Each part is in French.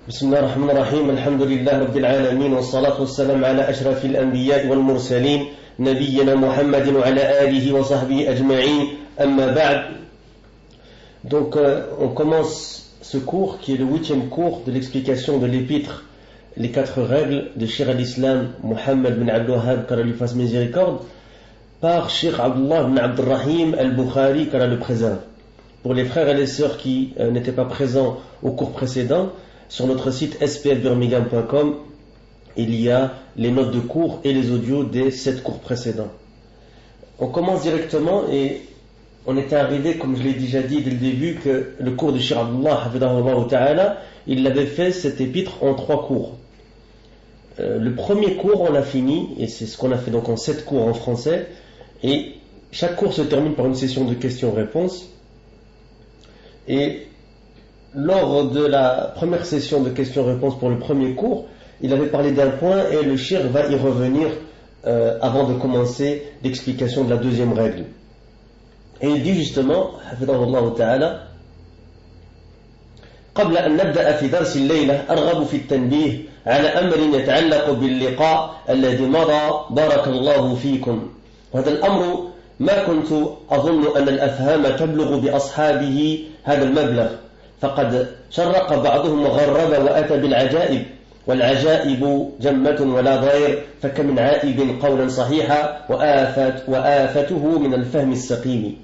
بسم الله الرحمن الرحيم الحمد لله رب العالمين والصلاة والسلام على أشرف الأنبياء والمرسلين نبينا محمد وعلى آله وصحبه أجمعين أما بعد. Donc on commence ce cours qui est le 8e cours de l'explication de l'épître Les 4 règles de Cheikh al-Islam Muhammad bin Abdul Wahhab, qu'Allah lui fasse miséricorde, par Cheikh Abdullah bin Abdurrahim al-Bukhari, qu'Allah le préserve. Pour les frères et les sœurs qui n'étaient pas présents au cours précédent, sur notre site spfbirmingham.com, il y a les notes de cours et les audios des 7 cours précédents. On commence directement et on était arrivé, comme je l'ai déjà dit dès le début, que le cours de Cheikh Abdullah, hafidahullah ta'ala, il l'avait fait cet épître en 3 cours. Le premier cours, on l'a fini, et c'est ce qu'on a fait donc en 7 cours en français, et chaque cours se termine par une session de questions-réponses. Et lors de la première session de questions-réponses pour le premier cours, il avait parlé d'un point et le cheikh va y revenir avant de commencer l'explication de la deuxième règle. Et il dit justement, hafidahullah ta'ala, قبل أن نبدأ في درس الليلة أرغب في التنبيه على أمر يتعلق باللقاء الذي مضى بارك الله فيكم. وهذا الأمر ما كنت أظن أن الأفهام تبلغ بأصحابه هذا المبلغ، فقد شرق بعضهم وغرب وأتى بالعجائب، والعجائب جمة ولا ضير، فكم من عائب قولا صحيحا وآفته من الفهم السقيم.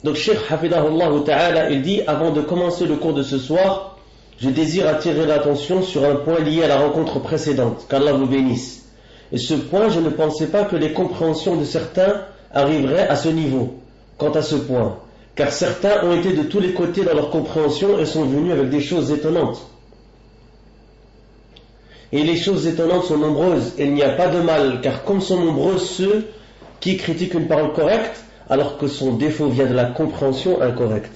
Donc Cheikh Hafidahullah Ta'ala, il dit, avant de commencer le cours de ce soir, je désire attirer l'attention sur un point lié à la rencontre précédente, qu'Allah vous bénisse. Et ce point, je ne pensais pas que les compréhensions de certains arriveraient à ce niveau, quant à ce point, car certains ont été de tous les côtés dans leur compréhension et sont venus avec des choses étonnantes. Et les choses étonnantes sont nombreuses, et il n'y a pas de mal, car comme sont nombreux ceux qui critiquent une parole correcte, alors que son défaut vient de la compréhension incorrecte.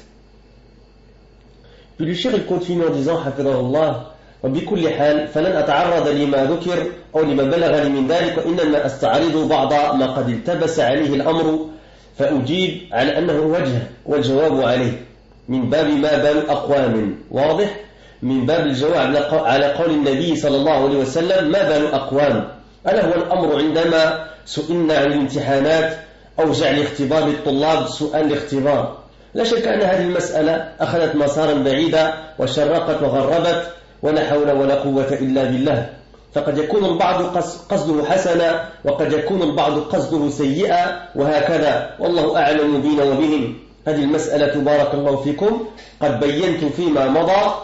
Puis le cheikh il continue en disant hafidahullah وبكل حال فلن أتعرض لما ذكر أو لما بلغني من ذلك وإنما أستعرض بعض ما قد التبس عليه الأمر فأجيب على أنه وجه والجواب عليه من باب ما بال أقوام واضح من باب الجواب على قول النبي صلى الله عليه وسلم ما بال أقوام ألا هو الأمر عندما سئلنا عن الامتحانات أو جعل اختبار الطلاب سؤال الاختبار. لا شك أن هذه المسألة أخذت مسارا بعيدا وشرقت وغربت ولا حول ولا قوة إلا بالله، فقد يكون البعض قصده حسنا وقد يكون البعض قصده سيئا وهكذا، والله أعلم بنا وبهم. هذه المسألة بارك الله فيكم قد بينت فيما مضى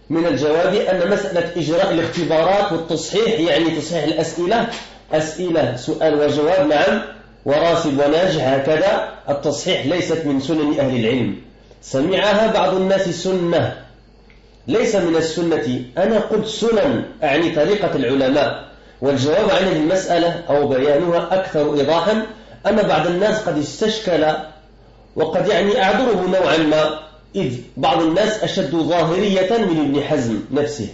من الجواب أن مسألة إجراء الاختبارات والتصحيح يعني تصحيح الأسئلة أسئلة سؤال وجواب نعم وراسب وناجح هكذا، التصحيح ليست من سنن أهل العلم، سمعها بعض الناس سنة ليس من السنة. أنا قلت سنن أعني طريقة العلماء، والجواب عن المسألة أو بيانها أكثر إيضاحا أن بعض الناس قد استشكل وقد يعني أعذره نوعا ما، إذ بعض الناس أشد ظاهرية من ابن حزم نفسه.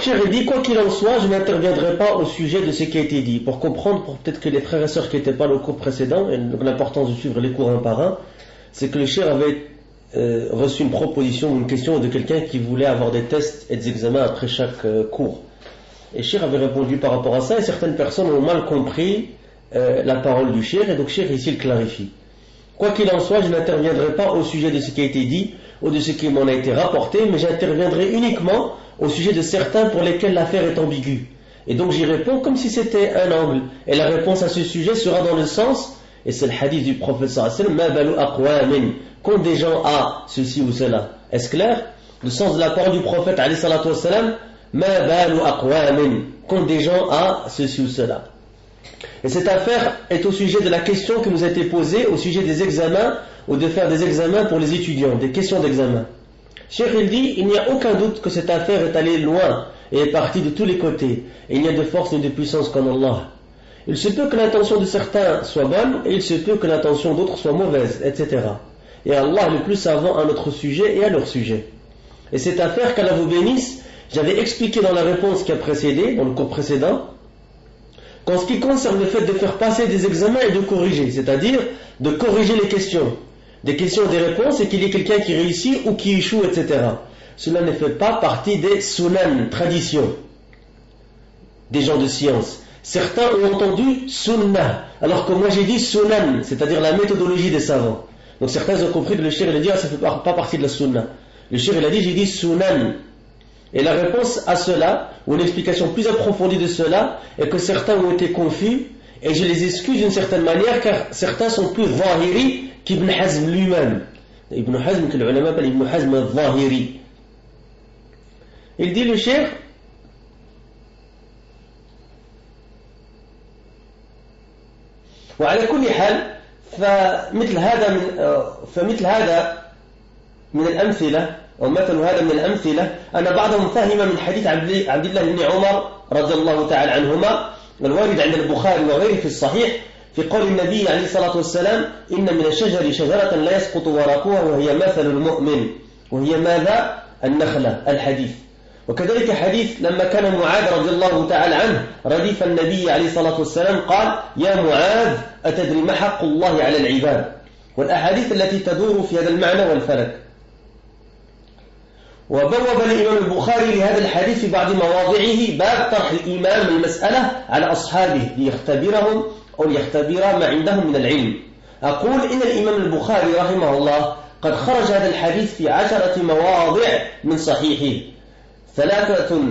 Cheikh dit, quoi qu'il en soit, je n'interviendrai pas au sujet de ce qui a été dit. Pour comprendre, pour peut-être que les frères et sœurs qui n'étaient pas là au cours précédent, et l'importance de suivre les cours un par un, c'est que le Cheikh avait reçu une proposition ou une question de quelqu'un qui voulait avoir des tests et des examens après chaque cours. Et Cheikh avait répondu par rapport à ça, et certaines personnes ont mal compris la parole du Cheikh, et donc Cheikh ici le clarifie. Quoi qu'il en soit, je n'interviendrai pas au sujet de ce qui a été dit ou de ce qui m'en a été rapporté, mais j'interviendrai uniquement au sujet de certains pour lesquels l'affaire est ambiguë. Et donc j'y réponds comme si c'était un angle. Et la réponse à ce sujet sera dans le sens, et c'est le hadith du prophète sallallahu alayhi wa sallam, ma balu aqwamin, qu'ont des gens à ceci ou cela. Est-ce clair? Le sens de la parole du prophète alayhi salatu wa sallam, ma balu aqwamin, qu'ont des gens à ceci ou cela. Et cette affaire est au sujet de la question qui nous a été posée au sujet des examens ou de faire des examens pour les étudiants, des questions d'examen. Cheikh il dit, il n'y a aucun doute que cette affaire est allée loin et est partie de tous les côtés. Et il n'y a de force ni de puissance qu'en Allah. Il se peut que l'intention de certains soit bonne et il se peut que l'intention d'autres soit mauvaise, etc. Et Allah est le plus savant à notre sujet et à leur sujet. Et cette affaire, qu'Allah vous bénisse, j'avais expliqué dans la réponse qui a précédé, dans le cours précédent, qu'en ce qui concerne le fait de faire passer des examens et de corriger, c'est-à-dire de corriger les questions, des questions et des réponses et qu'il y ait quelqu'un qui réussit ou qui échoue, etc. Cela ne fait pas partie des sunan, traditions des gens de science. Certains ont entendu sunnah, alors que moi j'ai dit sunan, c'est-à-dire la méthodologie des savants. Donc certains ont compris que le cheikh il a dit ça ne fait pas partie de la sunnah. Le cheikh il a dit j'ai dit sunan. Et la réponse à cela, ou une explication plus approfondie de cela, est que certains ont été confus, et je les excuse d'une certaine manière, car certains sont plus zahiri qu'Ibn Hazm lui-même. Ibn Hazm, que l'ulama appelle Ibn Hazm al-Zahiri. Il dit le cheikh, وعلى كل حال فمثل هذا من الأمثلة ومثل هذا من الأمثلة أن بعضهم فهم من حديث عبد الله بن عمر رضي الله تعالى عنهما الوارد عند البخاري وغيره في الصحيح في قول النبي عليه الصلاة والسلام إن من الشجر شجرة لا يسقط ورقها وهي مثل المؤمن وهي ماذا؟ النخلة الحديث. وكذلك حديث لما كان معاذ رضي الله تعالى عنه رديف النبي عليه الصلاة والسلام قال يا معاذ أتدري ما حق الله على العباد والأحاديث التي تدور في هذا المعنى والفلك. وبوب الإمام البخاري لهذا الحديث في بعض مواضعه باب طرح الإمام المسألة على أصحابه ليختبرهم أو ليختبر ما عندهم من العلم. أقول إن الإمام البخاري رحمه الله قد خرج هذا الحديث في 10 مواضع من صحيحه 3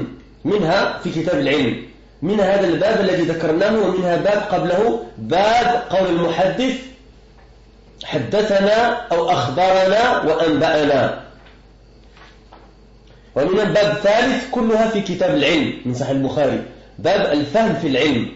منها في كتاب العلم منها هذا الباب الذي ذكرناه ومنها باب قبله باب قول المحدث حدثنا أو أخبرنا وأنبأنا ومن الباب الثالث كلها في كتاب العلم من صحيح البخاري باب الفهم في العلم.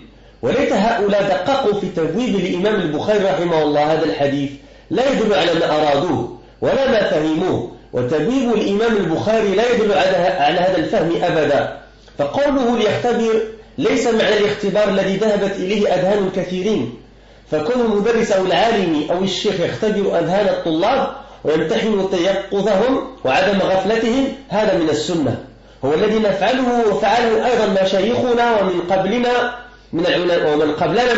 وليت هؤلاء دققوا في تبويب الإمام البخاري رحمه الله هذا الحديث لا يدل على ما أرادوه ولا ما فهموه وتبويب الإمام البخاري لا يدل على هذا الفهم أبدا. فقوله ليختبر ليس معنى الاختبار الذي ذهبت إليه أذهان الكثيرين فكون المدرس أو العالم أو الشيخ يختبر أذهان الطلاب ويمتحن تيقظهم وعدم غفلتهم هذا من السنة هو الذي نفعله وفعله أيضا مشايخنا ومن قبلنا من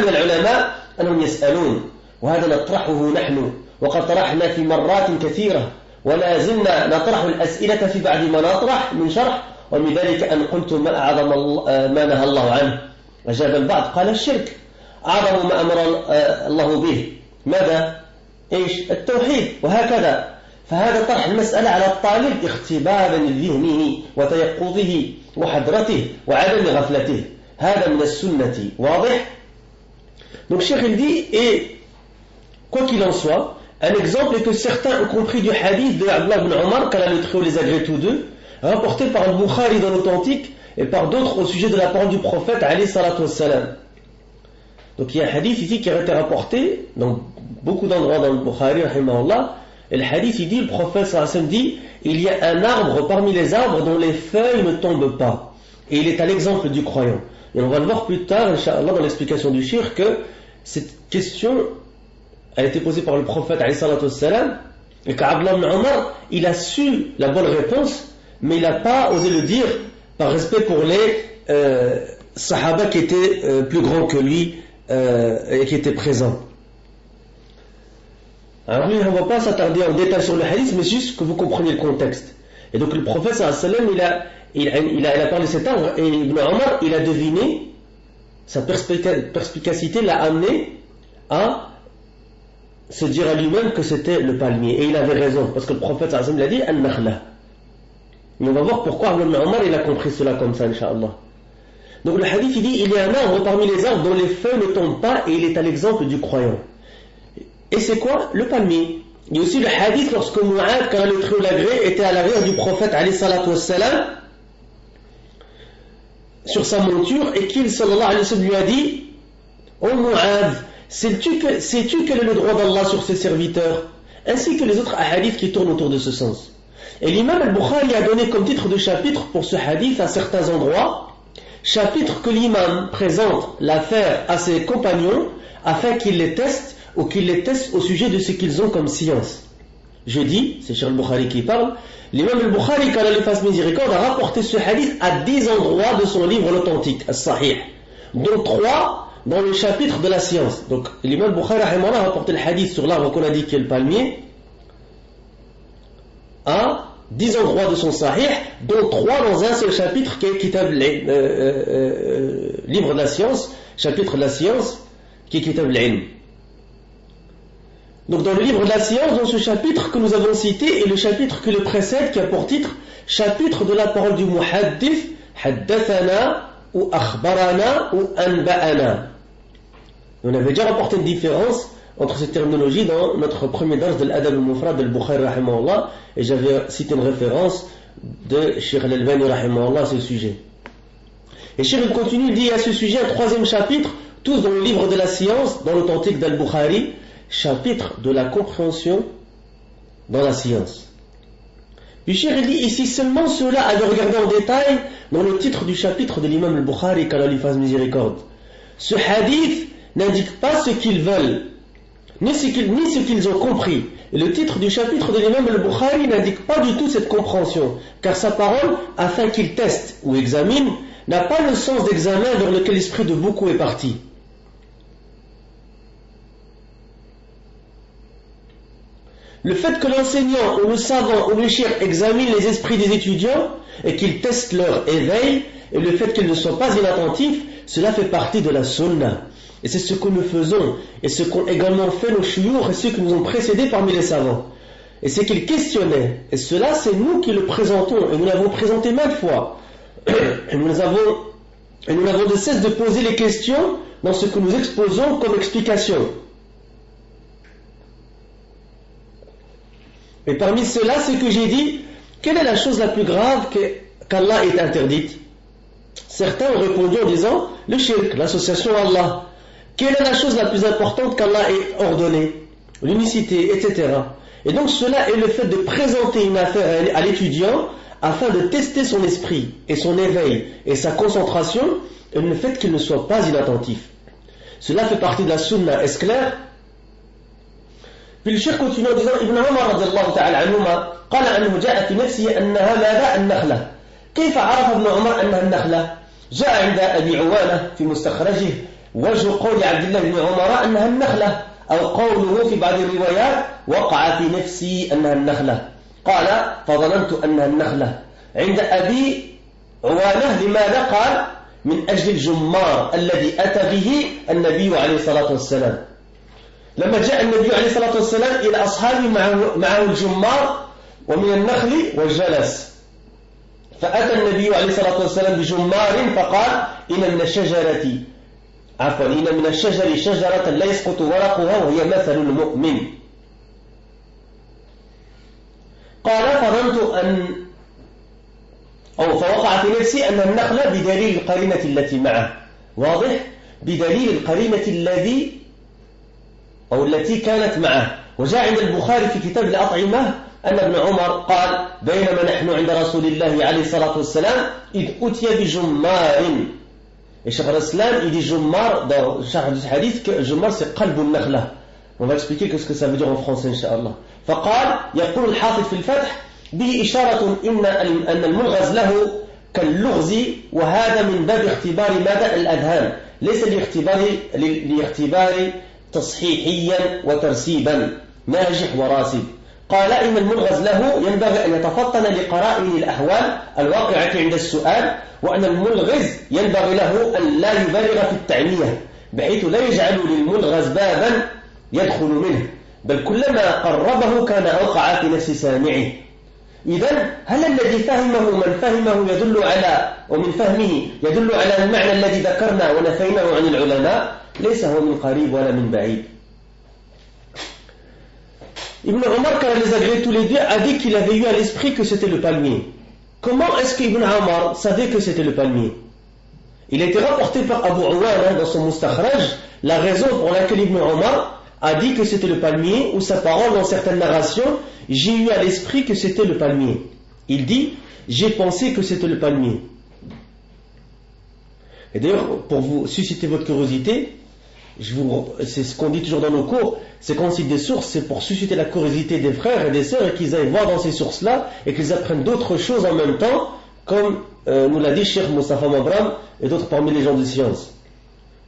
العلماء أنهم يسألون وهذا نطرحه نحن وقد طرحنا في مرات كثيرة ولا زلنا نطرح الأسئلة في بعد ما نطرح من شرح ومن ذلك أن قلت ما أعظم ما نهى الله عنه أجاب البعض قال الشرك أعظم ما أمر الله به ماذا؟ إيش؟ التوحيد وهكذا. فهذا طرح المسألة على الطالب اختبارا لذهنه وتيقظه وحضرته وعدم غفلته هذا من السنة واضح. Donc Cheikh il dit et quoi qu'il en soit un exemple est que certains ont compris du hadith de Abdullah ibn Omar car le trio les agrée tous deux rapporté par le Bukhari dans l'authentique et par d'autres au sujet de la parole du prophète alayhi salatu wassalam. Donc il y a un hadith ici qui a été rapporté dans beaucoup d'endroits dans le Bukhari rahimahullah et le hadith il dit le prophète sallallahu alayhi wa sallam dit il y a un arbre parmi les arbres dont les feuilles ne tombent pas et il est à l'exemple du croyant. Et on va le voir plus tard inchallah dans l'explication du shirk que cette question elle a été posée par le prophète alayhi salatu wassalam et qu'Abdullah ibn Omar il a su la bonne réponse mais il n'a pas osé le dire par respect pour les sahaba qui étaient plus grands que lui et qui étaient présents. Alors lui, on ne va pas s'attarder en détail sur le hadith, mais juste que vous compreniez le contexte. Et donc le prophète sallallahu alayhi wa sallam, il a parlé de cet arbre et Ibn Omar, il a deviné, sa perspicacité l'a amené à se dire à lui-même que c'était le palmier. Et il avait raison, parce que le prophète sallallahu alayhi wa sallam l'a dit, an-nakhla. Mais on va voir pourquoi Ibn Omar il a compris cela comme ça, incha'Allah. Donc le hadith il dit, il y a un arbre parmi les arbres dont les feuilles ne tombent pas et il est à l'exemple du croyant. Et c'est quoi? Le palmier. Il y a aussi le hadith lorsque Mu'ad, quand le trio l'agré, était à l'arrière du prophète alayhi salatu wassalam sur sa monture et qu'il sallallahu alayhi wa sallam lui a dit oh Mu'ad, sais-tu quel est le droit d'Allah sur ses serviteurs ainsi que les autres hadiths qui tournent autour de ce sens. Et l'imam al-Bukhari a donné comme titre de chapitre pour ce hadith à certains endroits chapitre que l'imam présente l'affaire à ses compagnons afin qu'ils les testent ou qu'ils les testent au sujet de ce qu'ils ont comme science. Je dis, c'est Cheikh al-Bukhari qui parle, l'imam al-Bukhari, quand il fasse miséricorde, a rapporté ce hadith à 10 endroits de son livre l'authentique, as-Sahih, dont 3 dans le chapitre de la science. Donc l'imam al-Bukhari a rapporté le hadith sur l'arbre qu'on a dit qui est le palmier, à 10 endroits de son Sahih, dont 3 dans un seul chapitre qui est Kitab livre de la science, chapitre de la science, qui est Kitab al-Ilm. Donc dans le livre de la science, dans ce chapitre que nous avons cité, et le chapitre qui le précède, qui a pour titre chapitre de la parole du muhaddith, haddathana ou akhbarana ou anba'ana. On avait déjà rapporté une différence entre ces terminologies dans notre premier dars de l'Adab al-Mufrad al-Bukhari rahimahullah, et j'avais cité une référence de Cheikh al-Albani rahimahullah à ce sujet. Et Cheikh il continue, il dit à ce sujet un 3e chapitre, tous dans le livre de la science, dans l'authentique d'al-Bukhari, chapitre de la compréhension dans la science. Puis Cheikh il dit ici seulement cela à le regarder en détail dans le titre du chapitre de l'imam al-Bukhari, qu'Allah lui fasse miséricorde. Ce hadith n'indique pas ce qu'ils veulent, ni ce qu'ils ont compris. Et le titre du chapitre de l'imam al-Bukhari n'indique pas du tout cette compréhension, car sa parole, afin qu'il teste ou examine, n'a pas le sens d'examen vers lequel l'esprit de beaucoup est parti. Le fait que l'enseignant ou le savant ou le cheikh examine les esprits des étudiants et qu'il teste leur éveil, et le fait qu'ils ne soient pas inattentifs, cela fait partie de la sunna. Et c'est ce que nous faisons, et ce qu'ont également fait nos chouyours et ceux qui nous ont précédés parmi les savants. Et c'est qu'ils questionnaient, et cela c'est nous qui le présentons, et nous l'avons présenté maintes fois. Et nous n'avons de cesse de poser les questions dans ce que nous exposons comme explication. Et parmi cela, c'est que j'ai dit, quelle est la chose la plus grave qu'Allah ait interdite? Certains ont répondu en disant, le shirk, l'association à Allah. Quelle est la chose la plus importante qu'Allah ait ordonnée? L'unicité, etc. Et donc cela est le fait de présenter une affaire à l'étudiant afin de tester son esprit et son éveil et sa concentration, et le fait qu'il ne soit pas inattentif. Cela fait partie de la sunna, est-ce clair? Puis le cheikh continue en disant, Ibn Umar radiallahu ta'ala anhuma قال أنه جاء في نفسه أنها ماذا؟ النخلة. كيف عرف ابن عمر أنها النخلة؟ جاء عند أبي عوانة في مستخرجه وجه قول عبد الله بن عمر أنها النخلة، أو قوله في بعض الروايات وقع في نفسي أنها النخلة، قال فظننت أنها النخلة. عند أبي عوانة لماذا؟ قال من أجل الجمار الذي أتى به النبي عليه الصلاة والسلام. لما جاء النبي عليه الصلاة والسلام إلى أصحابه معه الجمار ومن النخل وجلس، فأتى النبي عليه الصلاة والسلام بجمار فقال إن من الشجر شجرة لا يسقط ورقها وهي مثل المؤمن. قال فوقع في نفسي أن النخلة بدليل القرينة التي معه، واضح؟ بدليل القرينة التي كانت معه. وجاء عند البخاري في كتاب الأطعمة أن ابن عمر قال بينما نحن عند رسول الله عليه الصلاة والسلام إذ أتي بجمار. Et Cheikh al-Islam, il dit Jummar, dans le hadith, que Jummar c'est qalb al-nakhla. On va expliquer ce que ça veut dire en français, Inch'Allah. فقال يقول الحافظ في الفتح به إشارة أن الملغز له كاللغز، وهذا من باب اختبار ماذا؟ الأذهان، ليس لاختبار تصحيحيا وترسيبا ناجح وراسب. قال إن الملغز له ينبغي أن يتفطن لقرائن الأحوال الواقعة عند السؤال، وأن الملغز ينبغي له أن لا يبالغ في التعنية بحيث لا يجعل للملغز بابا يدخل منه، بل كلما قربه كان أوقع في نفس سامعه. إذن هل الذي فهمه من فهمه يدل على ومن فهمه يدل على المعنى الذي ذكرنا ونفيناه عن العلماء؟ ليس هو من قريب ولا من بعيد. Ibn Omar, quand les a agrégés tous les deux, a dit qu'il avait eu à l'esprit que c'était le palmier. Comment est-ce qu'Ibn Omar savait que c'était le palmier? Il a été rapporté par Abu Awana dans son Mustakhraj la raison pour laquelle Ibn Omar a dit que c'était le palmier, ou sa parole dans certaines narrations, j'ai eu à l'esprit que c'était le palmier. Il dit, j'ai pensé que c'était le palmier. Et d'ailleurs, pour vous susciter votre curiosité, c'est ce qu'on dit toujours dans nos cours, c'est qu'on cite des sources, c'est pour susciter la curiosité des frères et des sœurs et qu'ils aillent voir dans ces sources-là et qu'ils apprennent d'autres choses en même temps, comme nous l'a dit Cheikh Moustapha Mabram et d'autres parmi les gens de science.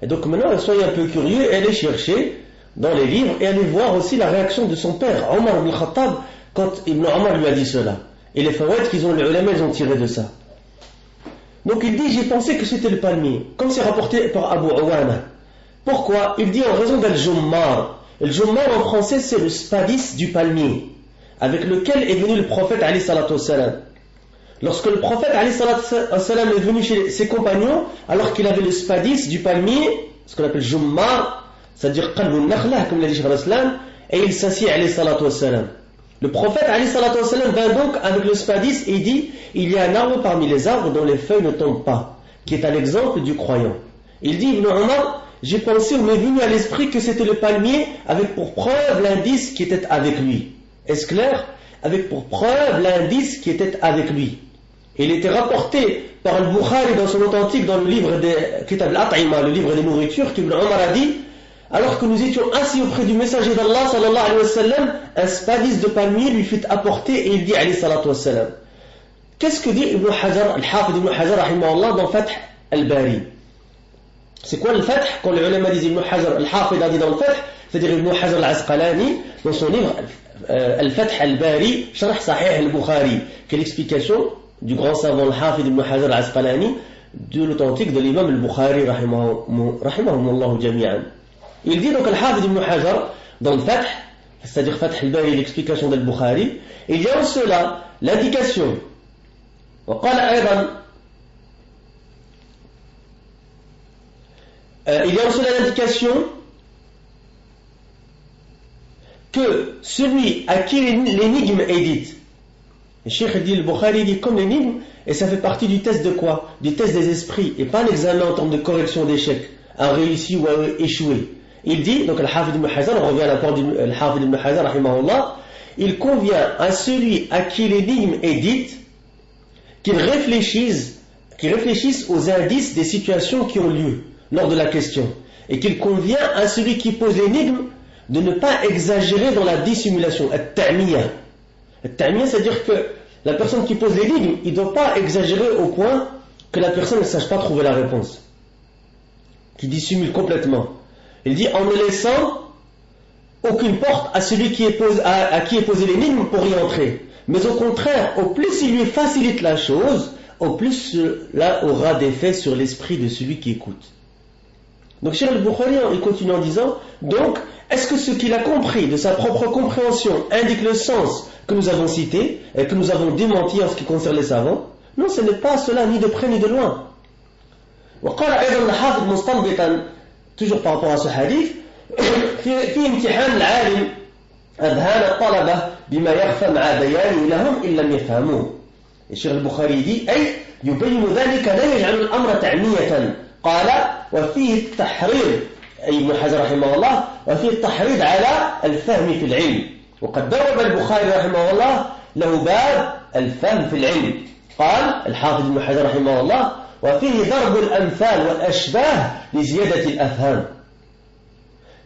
Et donc maintenant, soyez un peu curieux et allez chercher dans les livres et allez voir aussi la réaction de son père, Omar ibn Khattab, quand Ibn Omar lui a dit cela. Et les fawaid qu'ils ont, les ulama, ils ont tiré de ça. Donc il dit, j'ai pensé que c'était le palmier, comme c'est rapporté par Abu Awana. Pourquoi? Il dit en raison d'Al-Jummar. Al-Jummar en français c'est le spadis du palmier, avec lequel est venu le prophète alayhi salatu wassalam. Lorsque le prophète alayhi salatu wassalam est venu chez ses compagnons, alors qu'il avait le spadis du palmier, ce qu'on appelle Jummar, c'est-à-dire qalbun nakhlah, comme l'a dit Cheikh al-Islam, et il s'assied alayhi salatu wassalam. Le prophète alayhi salatu wassalam vint donc avec le spadis et dit, il y a un arbre parmi les arbres dont les feuilles ne tombent pas, qui est à l'exemple du croyant. Il dit, Ibn Omar, j'ai pensé ou m'est venu à l'esprit que c'était le palmier avec pour preuve l'indice qui était avec lui. Est-ce clair? Avec pour preuve l'indice qui était avec lui. Et il était rapporté par Al-Bukhari dans son authentique dans le livre des Kitab al-At'ima, le livre des nourritures, qu'Ibn Omar a dit, alors que nous étions assis auprès du messager d'Allah sallallahu alayhi wa sallam, un spadis de palmier lui fut apporté et il dit alayhi salatu wa sallam. Qu'est-ce que dit Ibn Hajar, Al-Hafid Ibn Hajar rahimahullah dans Fath al-Bari? C'est quoi le Fath? Quand les ulama disent Ibn Hajar, Al-Hafid a dit dans le Fath, c'est-à-dire Ibn Hajar al-Asqalani, dans son livre Al-Fath al-Bari, Sharh Sahih al-Bukhari, qui est l'explication du grand savant Al-Hafid Ibn Hajar al-Asqalani de l'authentique de l'imam al-Bukhari rahimahumullah jami'an. Il dit donc Al-Hafid Ibn Hajar dans le Fath, c'est-à-dire Fath al-Bari, l'explication d'Al-Bukhari, il y a en cela l'indication. وقال أيضا il y a en cela l'indication que celui à qui l'énigme est dite, le Cheikh dit, le Bukhari dit comme l'énigme, et ça fait partie du test de quoi? Du test des esprits, et pas un examen en termes de correction d'échec, un réussi ou un échoué. Il dit, donc Al-Hafid Ibn Hajar, on revient à l'apport du Al-Hafid Ibn Hajar, rahimahullah, il convient à celui à qui l'énigme est dite qu'il réfléchisse aux indices des situations qui ont lieu lors de la question, et qu'il convient à celui qui pose l'énigme de ne pas exagérer dans la dissimulation, at-ta'miyah. At-ta'miyah, c'est-à-dire que la personne qui pose l'énigme, il ne doit pas exagérer au point que la personne ne sache pas trouver la réponse, qui dissimule complètement. Il dit en ne laissant aucune porte à celui à qui est posé l'énigme pour y entrer. Mais au contraire, au plus il lui facilite la chose, au plus cela aura d'effet sur l'esprit de celui qui écoute. Donc Cheikh al-Bukhari, il continue en disant, donc, est-ce que ce qu'il a compris de sa propre compréhension indique le sens que nous avons cité et que nous avons démenti en ce qui concerne les savants? Non, ce n'est pas cela ni de près ni de loin. وقال أيضا الحافظ مستنبطا toujours par rapport à ce hadith في امتحان العالم أذهان الطلبة بما يخفى مع بيانه لهم إن لم يفهموه. الشيخ البخاري دي أي يبين ذلك لا يجعل الأمر تعمية. قال وفيه التحريض أي ابن حجر رحمه الله وفيه التحريض على الفهم في العلم. وقد بوب البخاري رحمه الله له باب الفهم في العلم. قال الحافظ ابن حجر رحمه الله وفيه ضرب الأمثال والأشباه لزيادة الأفهام.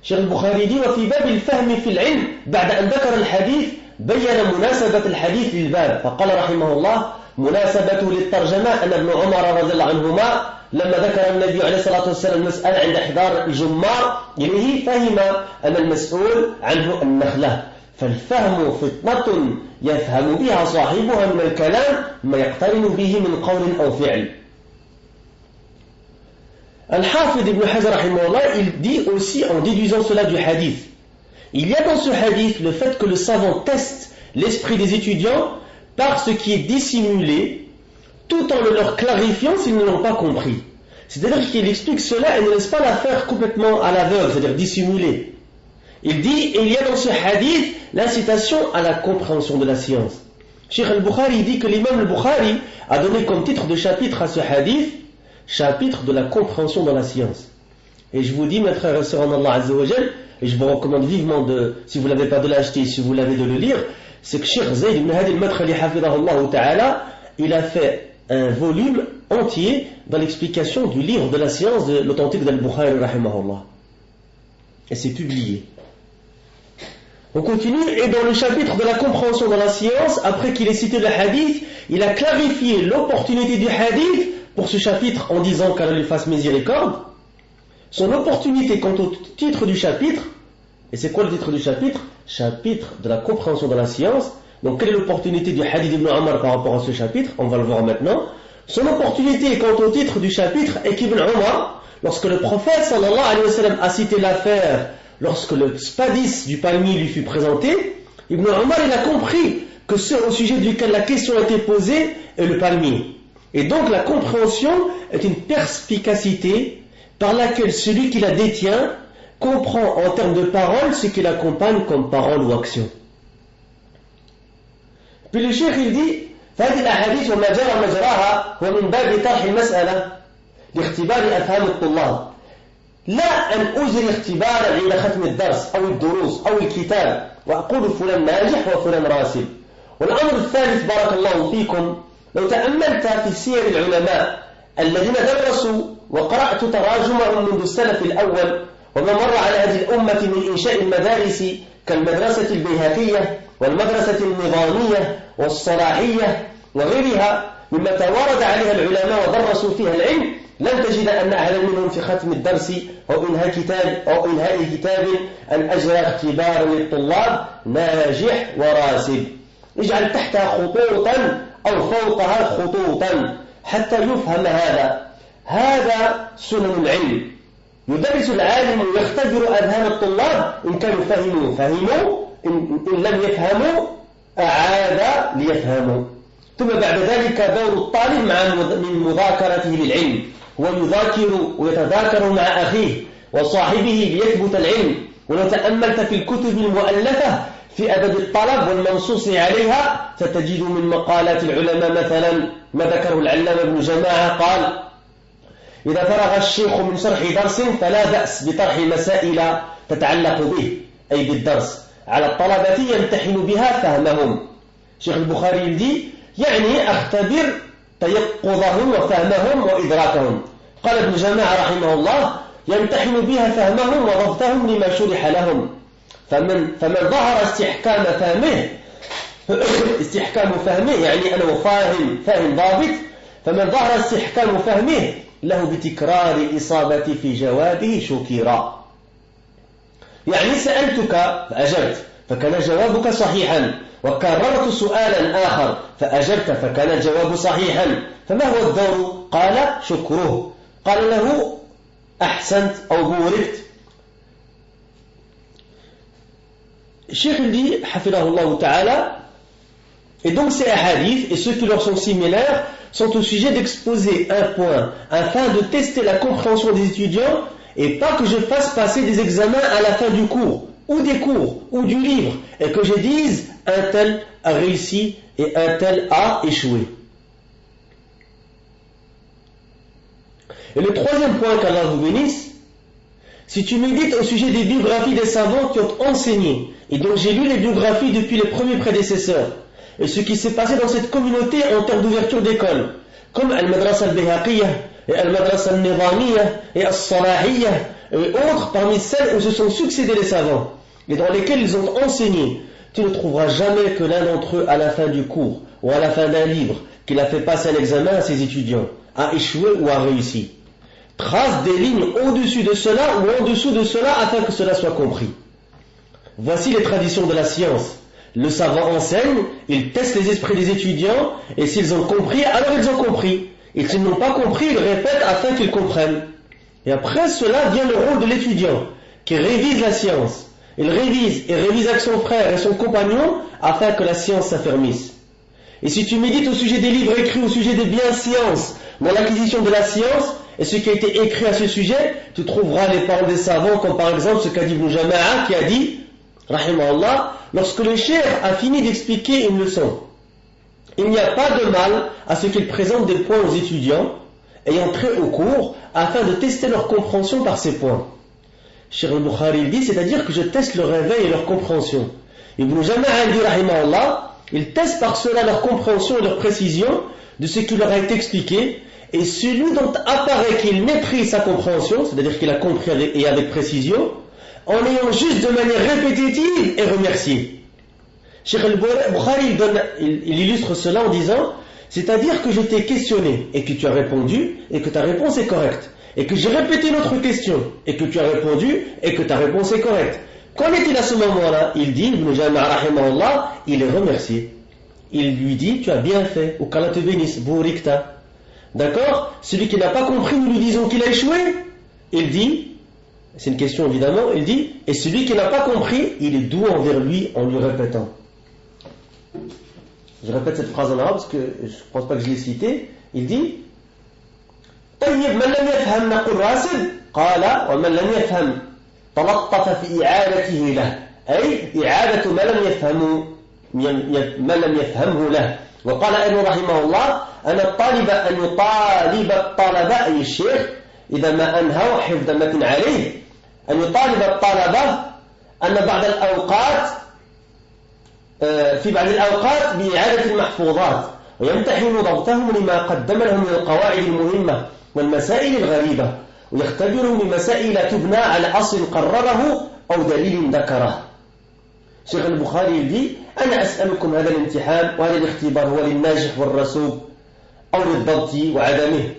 شيخ البخاري دي وفي باب الفهم في العلم بعد أن ذكر الحديث بين مناسبة الحديث للباب فقال رحمه الله مناسبته للترجمة أن ابن عمر رضي الله عنهما لما ذكر النبي عليه الصلاة والسلام المسألة عند إحضار الجمار إليه فهم أن المسؤول عنه النخلة فالفهم فطنة يفهم بها صاحبها من الكلام ما يقترن به من قول أو فعل. Al-Hafid Ibn Hajar rahimahullah, il dit aussi en déduisant cela du hadith, il y a dans ce hadith le fait que le savant teste l'esprit des étudiants par ce qui est dissimulé tout en le leur clarifiant s'ils ne l'ont pas compris. C'est-à-dire qu'il explique cela et ne laisse pas l'affaire complètement à l'aveugle, c'est-à-dire dissimulée. Il dit, il y a dans ce hadith l'incitation à la compréhension de la science. Cheikh al-Bukhari dit que l'imam al-Bukhari a donné comme titre de chapitre à ce hadith chapitre de la compréhension dans la science. Et je vous dis, mes frères et sœurs en Allah Azza wa Jal, et je vous recommande vivement si vous ne l'avez pas de l'acheter, si vous l'avez de le lire, c'est que Cheikh Zayd ibn Hadi al-Madkhali hafidahullah ta'ala, il a fait un volume entier dans l'explication du livre de la science de l'authentique d'Al-Bukhari rahimahullah. Et c'est publié. On continue, et dans le chapitre de la compréhension dans la science, après qu'il ait cité le hadith, il a clarifié l'opportunité du hadith pour ce chapitre en disant qu'Allah lui fasse miséricorde. Son opportunité quant au titre du chapitre, et c'est quoi le titre du chapitre? Chapitre de la compréhension de la science, Donc quelle est l'opportunité du hadith d'Ibn Omar par rapport à ce chapitre? On va le voir maintenant. Son opportunité quant au titre du chapitre est qu'Ibn Omar, lorsque le prophète sallallahu alayhi wa sallam a cité l'affaire, lorsque le spadis du palmier lui fut présenté, Ibn Omar il a compris que ce au sujet duquel la question a été posée est le palmier. Et donc la compréhension est une perspicacité par laquelle celui qui la détient comprend en termes de parole ce qui l'accompagne comme parole ou action. Puis le cheikh il dit فهذه الأحاديث وما جرى مجراها هو من باب طرح المسألة لاختبار أفهام الطلاب لا أن أجري اختبارا عند ختم الدرس أو الدروس أو الكتاب وأقول فلان ناجح وفلان راسب. والأمر الثالث بارك الله فيكم لو تأملت في سير العلماء الذين درسوا وقرأت تراجمهم منذ السلف الأول وما مر على هذه الأمة من إنشاء المدارس كالمدرسة البيهقية والمدرسة النظامية والصلاحية وغيرها مما توارد عليها العلماء ودرسوا فيها العلم لن تجد أن أحدا منهم في ختم الدرس أو إنهاء كتاب أن أجرى اختبارا للطلاب ناجح وراسب. اجعل تحتها خطوطا أو فوقها خطوطا حتى يفهم هذا سنن العلم. يدرس العالم ويختبر أذهان الطلاب إن كانوا فهموا إن لم يفهموا أعاد ليفهموا. ثم بعد ذلك دور الطالب من مذاكرته للعلم هو يذاكر ويتذاكر مع أخيه وصاحبه ليثبت العلم. ولو تأملت في الكتب المؤلفة في أدب الطلب والمنصوص عليها ستجد من مقالات العلماء مثلا ما ذكره العلامة ابن جماعة قال إذا فرغ الشيخ من شرح درس فلا بأس بطرح مسائل تتعلق به أي بالدرس على الطلبة يمتحن بها فهمهم. شيخ البخاري يدي يعني أختبر تيقظهم وفهمهم وإدراكهم. قال ابن جماعة رحمه الله يمتحن بها فهمهم وضبطهم لما شرح لهم. فمن ظهر استحكام فهمه يعني أنا فاهم ضابط. فمن ظهر استحكام فهمه له بتكرار الإصابة في جوابه شكرا. يعني سألتك فأجبت فكان جوابك صحيحا وكررت سؤالا آخر فأجبت فكان الجواب صحيحا. فما هو الدور؟ قال شكره. قال له أحسنت أو بوركت. الشيخ dit حفظه الله تعالى. Et donc ces hadiths et ceux qui leur sont similaires sont au sujet d'exposer un point afin de tester la compréhension des étudiants et pas que je fasse passer des examens à la fin du cours ou des cours ou du livre et que je dise un tel a réussi et un tel a échoué. Et le troisième point qu'Allah vous bénisse, si tu médites au sujet des biographies des savants qui ont enseigné, et donc j'ai lu les biographies depuis les premiers prédécesseurs, et ce qui s'est passé dans cette communauté en termes d'ouverture d'école, comme Al-Madrasa al-Bihaqiyya, et Al-Madrasa al-Nizamiyya, et Al-Salahiyya, et autres parmi celles où se sont succédés les savants, et dans lesquelles ils ont enseigné, tu ne trouveras jamais que l'un d'entre eux, à la fin du cours, ou à la fin d'un livre, qu'il a fait passer un examen à ses étudiants, a échoué ou a réussi. Trace des lignes au-dessus de cela ou en dessous de cela afin que cela soit compris. Voici les traditions de la science. Le savant enseigne, il teste les esprits des étudiants, et s'ils ont compris, alors ils ont compris. Et s'ils n'ont pas compris, ils répètent afin qu'ils comprennent. Et après cela vient le rôle de l'étudiant, qui révise la science. Il révise et révise avec son frère et son compagnon, afin que la science s'affermisse. Et si tu médites au sujet des livres écrits au sujet des biensciences, dans l'acquisition de la science, et ce qui a été écrit à ce sujet, tu trouveras les paroles des savants, comme par exemple ce qu'a dit Ibn Jama'a, qui a dit, rahimahullah, lorsque le cheikh a fini d'expliquer une leçon, il n'y a pas de mal à ce qu'il présente des points aux étudiants, ayant trait au cours, afin de tester leur compréhension par ces points. Cheikh al-Bukhari dit, c'est-à-dire que je teste leur réveil et leur compréhension. Ibn Jama'a dit, rahimahullah, il teste par cela leur compréhension et leur précision de ce qui leur a été expliqué, et celui dont apparaît qu'il méprise sa compréhension, c'est-à-dire qu'il a compris avec précision, en ayant juste de manière répétitive et remercié. Cheikh al-Bukhari il illustre cela en disant, c'est-à-dire que je t'ai questionné et que tu as répondu et que ta réponse est correcte, et que j'ai répété notre question et que tu as répondu et que ta réponse est correcte. Qu'en est-il à ce moment-là? Il dit, Ibn Jama' rahimahullah, il est remercié. Il lui dit, tu as bien fait, ou qu'Allah te bénisse, bourikta. D'accord? Celui qui n'a pas compris, nous lui disons qu'il a échoué. Il dit, c'est une question évidemment, il dit, et celui qui n'a pas compris, il est doux envers lui en lui répétant. Je répète cette phrase en arabe parce que je ne pense pas que je l'ai citée. Il dit, طيب من لم يفهم نقول راسب قال ومن لم يفهم تلطف في إعادته له أي إعادة ما لم يفهمه له. وقال أيضا رحمه الله أن الطالب أن يطالب الطلبة أي الشيخ إذا ما أنهوا حفظ متن عليه أن يطالب الطلبة أن بعض الأوقات في بعض الأوقات بإعادة المحفوظات ويمتحن ضبطهم لما قدم لهم من القواعد المهمة والمسائل الغريبة ويختبرهم بمسائل تبنى على أصل قرره أو دليل ذكره. شيخ البخاري يقول أنا أسألكم هذا الامتحان وهذا الاختبار هو للناجح والرسوب أو للضبط وعدمه،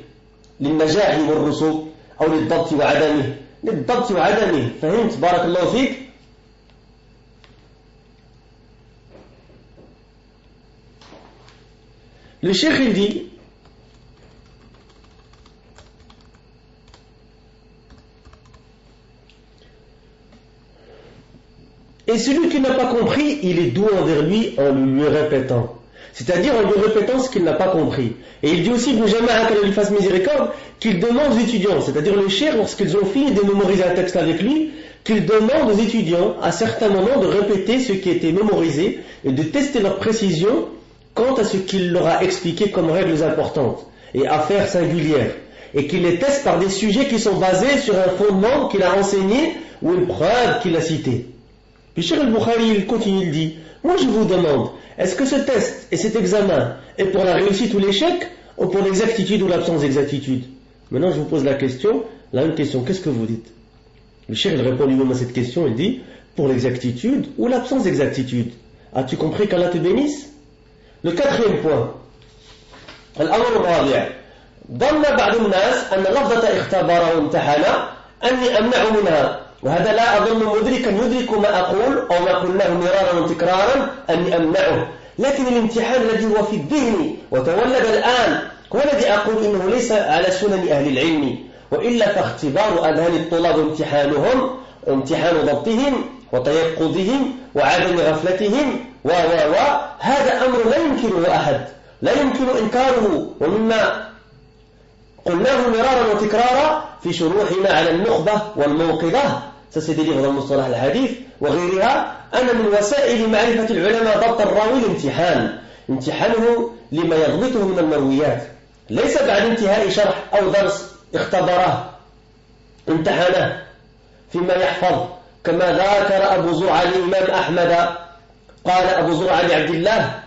للنجاح والرسوب أو للضبط وعدمه، للضبط وعدمه. فهمت؟ بارك الله فيك. Le cheikh il dit, et celui qui n'a pas compris, il est doux envers lui en lui répétant. C'est-à-dire en lui répétant ce qu'il n'a pas compris. Et il dit aussi, Ibn Jama' qu'Allah lui fasse miséricorde, qu'il demande aux étudiants, c'est-à-dire le cheikh, lorsqu'ils ont fini de mémoriser un texte avec lui, qu'il demande aux étudiants, à certains moments, de répéter ce qui était mémorisé et de tester leur précision quant à ce qu'il leur a expliqué comme règles importantes et affaires singulières, et qu'il les teste par des sujets qui sont basés sur un fondement qu'il a enseigné ou une preuve qu'il a citée. Puis Cheikh al-Bukhari il continue, il dit, moi je vous demande, est-ce que ce test et cet examen est pour la réussite ou l'échec, ou pour l'exactitude ou l'absence d'exactitude? Maintenant je vous pose la question, la même question, qu'est-ce que vous dites? Le Cheikh il répond lui-même à cette question, il dit, pour l'exactitude ou l'absence d'exactitude. As-tu compris qu'Allah te bénisse? Le quatrième point, الأمر الرابع، ظن بعض الناس أن لفظة اختبر وامتحن أني أمنع منها، وهذا لا أظن مدركا يدرك ما أقول أو ما قلناه مرارا وتكرارا أني أمنعه، لكن الامتحان الذي هو في الذهن وتولد الآن هو الذي أقول إنه ليس على سنن أهل العلم، وإلا فاختبار أذهان الطلاب امتحان ضبطهم وتيقظهم وعدم غفلتهم هذا أمر لا يمكنه أحد، لا يمكن إنكاره، ومما قلناه مرارا وتكرارا في شروحنا على النخبة والموقظة، سيدليغ ضمن مصطلح الحديث وغيرها، أن من وسائل معرفة العلماء ضبط الراوي الامتحان، امتحانه لما يضبطه من المرويات، ليس بعد انتهاء شرح أو درس اختبره امتحانه فيما يحفظ، كما ذاكر أبو زرعة الإمام أحمد، قال أبو زرعة لعبد الله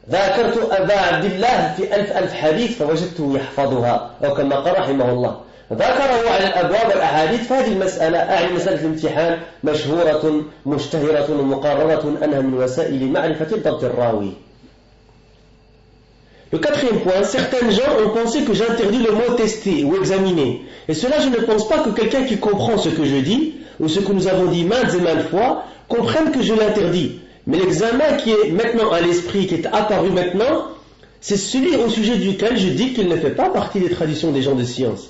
ذاكرت أبا عبد الله في ألف حديث فوجدته يحفظها، أو كما قال رحمه الله، ذكره على الأبواب الأحاديث. فهذه المسألة أعني مسألة الامتحان مشهورة مشتهرة ومقررة أنها من وسائل معرفة ضبط الراوي. Le quatrième point, certains gens ont pensé que j'interdis le mot tester ou examiner. Et cela, je ne pense pas que quelqu'un qui comprend ce que je dis, ou ce que nous avons dit maintes et maintes fois, comprenne que je l'interdis. Mais l'examen qui est maintenant à l'esprit, qui est apparu maintenant, c'est celui au sujet duquel je dis qu'il ne fait pas partie des traditions des gens de science.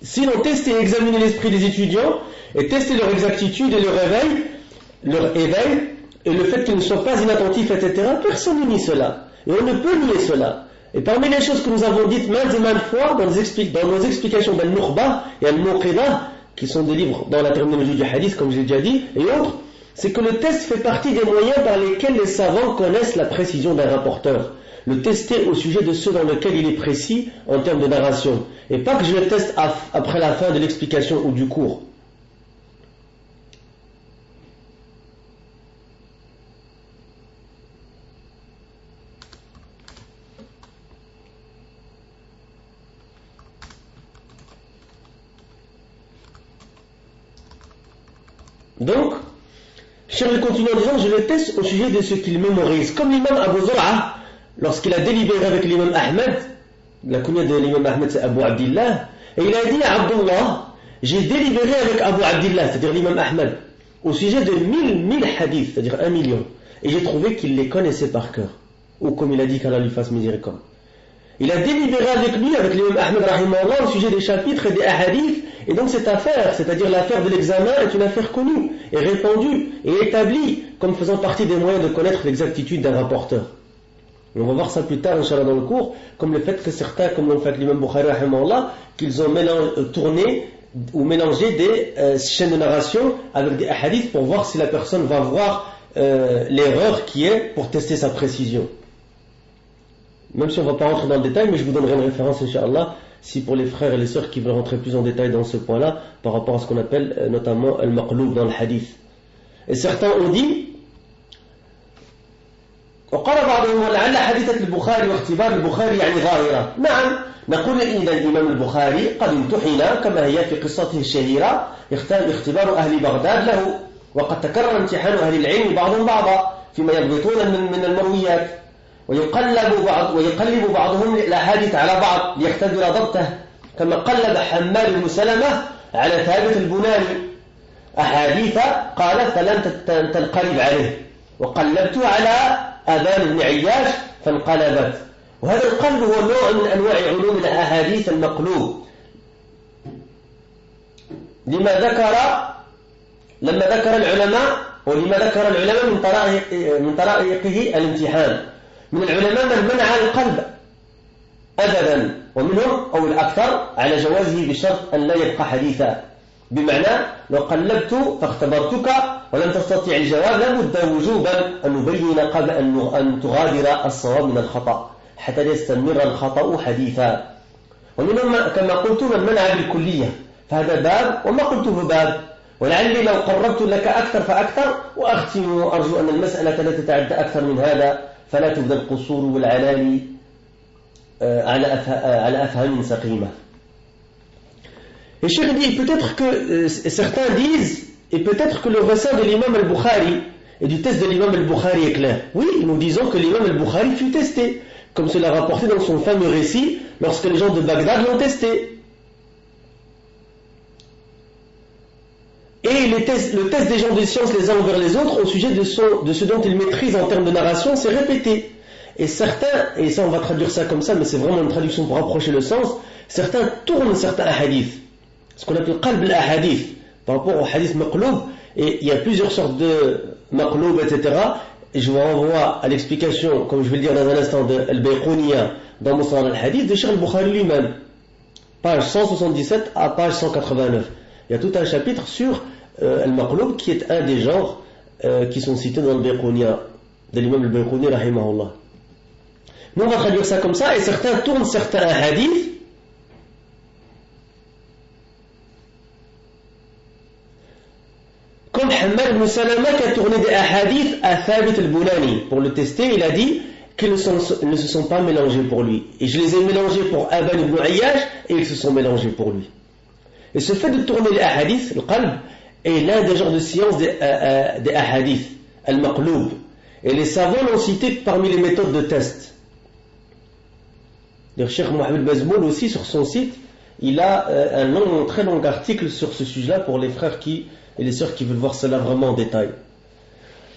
Sinon, tester et examiner l'esprit des étudiants, et tester leur exactitude et leur éveil, et le fait qu'ils ne soient pas inattentifs, etc., personne ne nie cela. Et on ne peut nier cela. Et parmi les choses que nous avons dites maintes et maintes fois dans nos explications d'Al-Nukhba et Al-Muqida, qui sont des livres dans la terminologie du hadith, comme j'ai déjà dit, et autres, c'est que le test fait partie des moyens par lesquels les savants connaissent la précision d'un rapporteur. Le tester au sujet de ceux dans lesquels il est précis en termes de narration. Et pas que je le teste après la fin de l'explication ou du cours. Donc, Cheikh continue en disant, je le teste au sujet de ce qu'il mémorise. Comme l'imam Abu Zur'a, lorsqu'il a délibéré avec l'imam Ahmed, la kunya de l'imam Ahmed c'est Abu Abdillah, et il a dit à Abdullah, j'ai délibéré avec Abu Abdillah, c'est-à-dire l'imam Ahmed, au sujet de 1000 hadiths, c'est-à-dire 1 million, et j'ai trouvé qu'il les connaissait par cœur, ou comme il a dit qu'Allah lui fasse miséricorde. Il a délibéré avec lui, avec l'imam Ahmed rahimahullah, au sujet des chapitres et des hadiths, et donc cette affaire, c'est-à-dire l'affaire de l'examen, est une affaire connue, et répandue, et établie, comme faisant partie des moyens de connaître l'exactitude d'un rapporteur. Et on va voir ça plus tard, Inch'Allah, dans le cours, comme le fait que certains, comme l'ont fait l'imam Bukhari rahimahullah, qu'ils ont tourné ou mélangé des chaînes de narration avec des hadiths pour voir si la personne va voir l'erreur qui est pour tester sa précision. Même si on ne va pas rentrer dans le détail, mais je vous donnerai une référence, Inch'Allah, si pour les frères et les sœurs qui veulent rentrer plus en détail dans ce point-là, par rapport à ce qu'on appelle notamment al-maqloub dans le hadith. Et certains ont dit, وقال بعضهم ولعل حادثة البخاري واختبار البخاري يعني ظاهرة. نعم، نقول إن الإمام البخاري قد امتحن كما هي في قصته الشهيرة اختبار أهل بغداد له، وقد تكرر امتحان أهل العلم بعضهم بعضا فيما يضبطون من المرويات، ويقلب بعضهم الأحاديث على بعض ليختبر ضبطه، كما قلب حماد بن سلمة على ثابت البناني أحاديث قال فلم تنقلب عليه، وقلبت على أبان بن عياش فانقلبت. وهذا القلب هو نوع من أنواع علوم الأحاديث المقلوب. لما ذكر العلماء من طرائقه الامتحان. من العلماء من منع القلب أبدا، ومنهم أو الأكثر على جوازه بشرط أن لا يبقى حديثا، بمعنى لو قلبت فاختبرتك ولم تستطيع الجواب لابد وجوبا أن نبين قبل أن تغادر الصواب من الخطأ حتى يستمر الخطأ حديثا. ومنهم كما قلت من منع بالكلية، فهذا باب وما قلته باب، ولعلي لو قربت لك أكثر فأكثر. وأختم وأرجو أن المسألة لا تتعدى أكثر من هذا، فلا تبدأ القصور والعلالي على أفهام سقيمة. Et Cheikh dit, peut-être que certains disent, et peut-être que le ressort de l'imam al-Bukhari et du test de l'imam al-Bukhari est clair. Oui, nous disons que l'imam al-Bukhari fut testé, comme cela rapporté dans son fameux récit, lorsque les gens de Bagdad l'ont testé. Et le test des gens de science les uns envers les autres au sujet de ce dont ils maîtrisent en termes de narration s'est répété. Et certains, et ça on va traduire ça comme ça, mais c'est vraiment une traduction pour approcher le sens, certains tournent certains hadiths, ce qu'on appelle qalb al-ahadith, par rapport au hadith maqloub, et il y a plusieurs sortes de maqloub, etc. Et je vous renvoie à l'explication, comme je vais le dire dans un instant, de Al-Bayqouniya dans Musnad al-Hadith de Cheikh al-Bukhari lui-même, page 177 à page 189. Il y a tout un chapitre sur Al-Maqloub, qui est un des genres qui sont cités dans Al-Bayqouniya de l'imam Al-Bayqouni rahimahullah. Nous on va traduire ça comme ça, et certains tournent certains hadiths comme Hammad ibn Salama qui a tourné des hadiths à Thabit al-Bunani. Pour le tester, il a dit qu'ils ne se sont pas mélangés pour lui. Et je les ai mélangés pour Aban ibn Ayyash, et ils se sont mélangés pour lui. Et ce fait de tourner les hadiths, le qalb, est l'un des genres de science des hadiths, al-maqloub. Et les savants l'ont cité parmi les méthodes de test. Le Cheikh Mohamed Bazmoul aussi, sur son site, il a un très long article sur ce sujet-là pour les frères et les sœurs qui veulent voir cela vraiment en détail.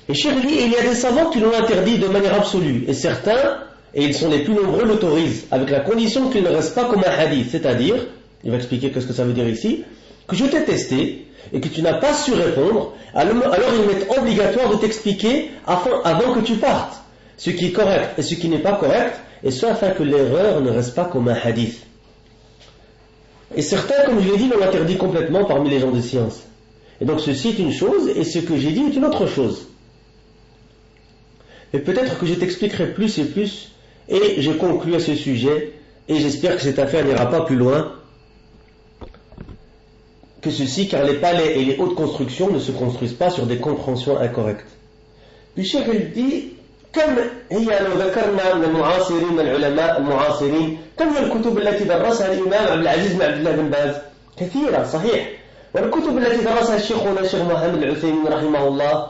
Et Cheikh dit, il y a des savants qui l'ont interdit de manière absolue, et certains, et ils sont les plus nombreux, l'autorisent, avec la condition qu'il ne reste pas comme un hadith, c'est-à-dire, il va expliquer ce que ça veut dire ici, que je t'ai testé, et que tu n'as pas su répondre, alors il m'est obligatoire de t'expliquer avant que tu partes, ce qui est correct et ce qui n'est pas correct, et ce afin que l'erreur ne reste pas comme un hadith. Et certains, comme je l'ai dit, l'ont interdit complètement parmi les gens de science. Et donc ceci est une chose, et ce que j'ai dit est une autre chose. Et peut-être que je t'expliquerai plus et plus, et je conclus à ce sujet, et j'espère que cette affaire n'ira pas plus loin que ceci, car les palais et les hautes constructions ne se construisent pas sur des compréhensions incorrectes. Puis Cheikh il dit, كم هي لو ذكرنا من المعاصرين من العلماء المعاصرين كم هي الكتب التي درسها الإمام عبد العزيز بن عبد الله بن باز؟ كثيرة صحيح. والكتب التي درسها شيخنا الشيخ محمد العثيمين رحمه الله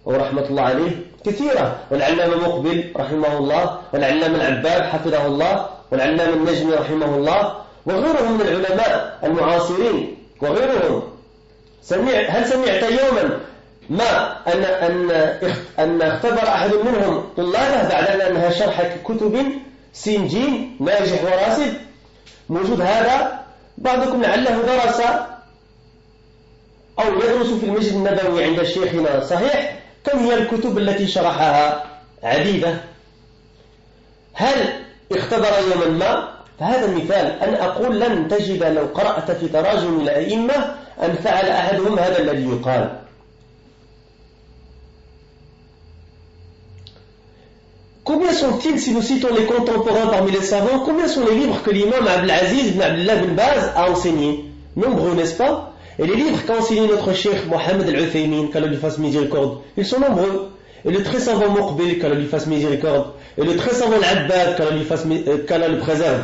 ورحمة الله عليه كثيرة، والعلامة مقبل رحمه الله، والعلامة العباد حفظه الله، والعلامة النجمي رحمه الله، وغيرهم من العلماء المعاصرين وغيرهم. هل سمعت يوما ما أن اختبر أحد منهم طلابه بعد أن أنهى شرح كتب سين جيم ناجح وراسب؟ موجود هذا؟ بعضكم لعله درس أو يدرس في المسجد النبوي عند شيخنا، صحيح؟ كم هي الكتب التي شرحها؟ عديدة. هل اختبر يوما ما؟ فهذا مثال. أنا أقول لن تجد لو قرأت في تراجم الأئمة أن فعل أحدهم هذا الذي يقال. Combien sont-ils, si nous citons les contemporains parmi les savants, combien sont les livres que l'imam Abdelaziz ibn Abdullah bin Baz a enseignés? Nombreux, n'est-ce pas? Et les livres qu'a enseigné notre cheikh Mohamed Al-Uthaymin, qu'Allah lui fasse miséricorde, ils sont nombreux. Et le très savant Muqbil, qu'Allah lui fasse miséricorde, et le très savant Al-Abbad, qu'Allah le préserve.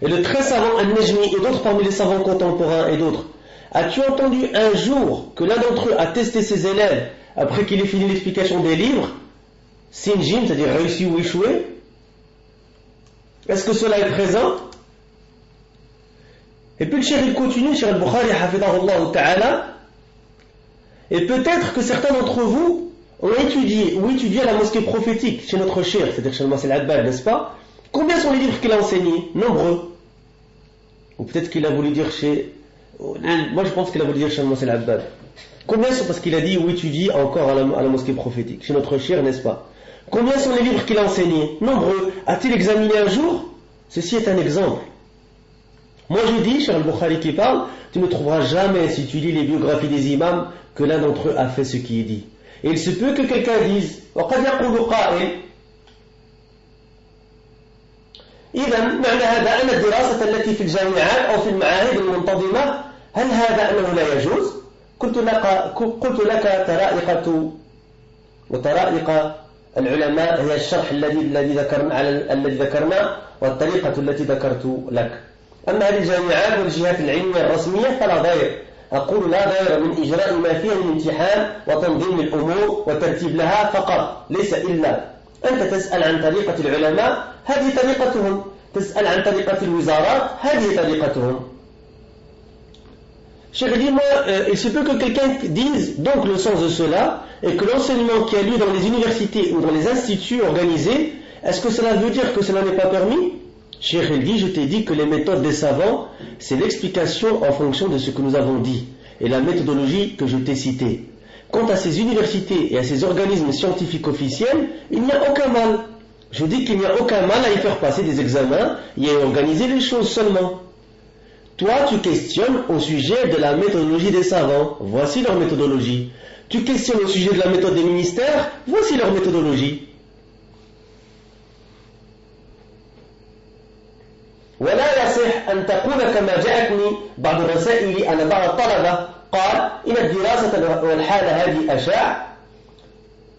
Et le très savant Al-Najmi et d'autres parmi les savants contemporains et d'autres. As-tu entendu un jour que l'un d'entre eux a testé ses élèves après qu'il ait fini l'explication des livres, Sinjim, c'est-à-dire réussi ou échoué? Est-ce que cela est présent? Et puis le cheikh il continue, Cheikh al-Bukhari hafidahullah ta'ala, et peut-être que certains d'entre vous ont étudié à la mosquée prophétique chez notre cheikh, c'est-à-dire chez le Masel Adbad, n'est-ce pas? Combien sont les livres qu'il a enseignés? Nombreux. Ou peut-être qu'il a voulu dire chez... Moi je pense qu'il a voulu dire chez le Masel Adbad. Combien sont, parce qu'il a dit ou étudie encore à la mosquée prophétique, chez notre cheikh, n'est-ce pas? Combien sont les livres qu'il a enseignés? Nombreux. A-t-il examiné un jour? Ceci est un exemple. Moi je dis, Cheikh al-Bukhari qui parle, tu ne trouveras jamais, si tu lis les biographies des imams, que l'un d'entre eux a fait ce qui est dit. Et il se peut que quelqu'un dise, وقد يقول قائل إذا معنى هذا أن الدراسة التي في الجامعات أو في المعاهد المنتظمة هل هذا أنه لا يجوز؟ قلت لك طرائق العلماء هي الشرح الذي ذكرنا والطريقة التي ذكرت لك. أما هذه الجامعات والجهات العلمية الرسمية فلا ضير. أقول لا ضير من إجراء ما فيها من امتحان وتنظيم الأمور وترتيب لها فقط، ليس إلا أنت تسأل عن طريقة العلماء، هذه طريقتهم، تسأل عن طريقة الوزارات، هذه طريقتهم. Cheikh dit, moi, il se peut que quelqu'un dise donc le sens de cela, et que l'enseignement qui a lieu dans les universités ou dans les instituts organisés, est-ce que cela veut dire que cela n'est pas permis? Cheikh il dit, je t'ai dit que les méthodes des savants, c'est l'explication en fonction de ce que nous avons dit, et la méthodologie que je t'ai citée. Quant à ces universités et à ces organismes scientifiques officiels, il n'y a aucun mal. Je dis qu'il n'y a aucun mal à y faire passer des examens et à organiser les choses seulement. Toi, tu questionnes au sujet de la méthodologie des savants. Voici leur méthodologie. Tu questionnes au sujet de la méthode des ministères. Voici leur méthodologie. ولا يصح أن تقول كما جاءتني بعض الرسائل أن بعض الطلبة قال إن الدراسة والحالة هذه أشاع